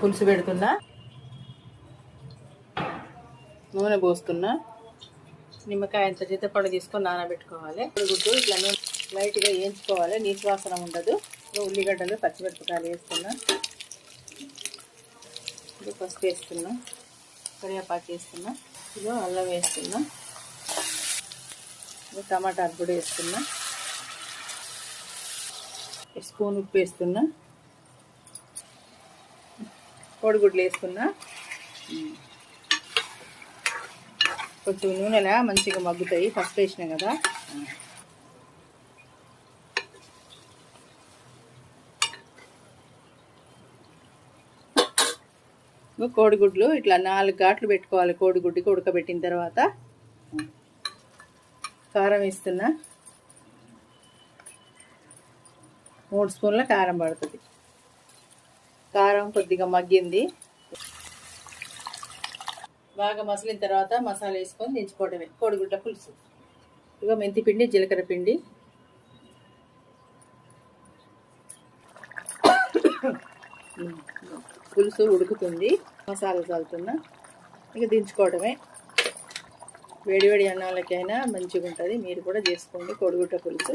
పులుసు పెడుతున్నా, నూనె పోస్తున్నా. నిమ్మకాయ ఎంత చింతపండు తీసుకొని నానబెట్టుకోవాలి. గుడ్డు ఇట్లా లైట్గా వేయించుకోవాలి, నీసు వాసన ఉండదు. ఉల్లిగడ్డలు పచ్చిమిరపకాయలు వేస్తున్నా, పసుపు వేస్తున్నా, కరివేపాకు వేస్తున్నా, ఇదో అల్లం వేస్తున్నా, టమాటాలు కూడా వేస్తున్నా, స్పూన్ ఉప్పు వేస్తున్నా, కోడిగుడ్లు వేస్తున్నా. కొంచెం నూనెలా మంచిగా మగ్గుతాయి, ఫస్ట్ వేసినాం కదా. కోడిగుడ్లు ఇట్లా 4 ఘాట్లు పెట్టుకోవాలి. కోడిగుడ్డుకి ఉడకబెట్టిన తర్వాత కారం వేస్తున్నా, 3 స్పూన్ల కారం పడుతుంది. కారం కొద్దిగా మగ్గింది, బాగా మసిలిన తర్వాత మసాలా వేసుకొని దించుకోవడమే. కోడిగుడ్ల పులుసు. ఇక మెంతి పిండి, జీలకర్ర పిండి, పులుసు ఉడుకుతుంది, మసాలా చల్లుతున్నా. ఇక దించుకోవడమే. వేడివేడి అన్నాలకైనా మంచిగా ఉంటుంది. మీరు కూడా చేసుకోండి కోడిగుడ్ల పులుసు.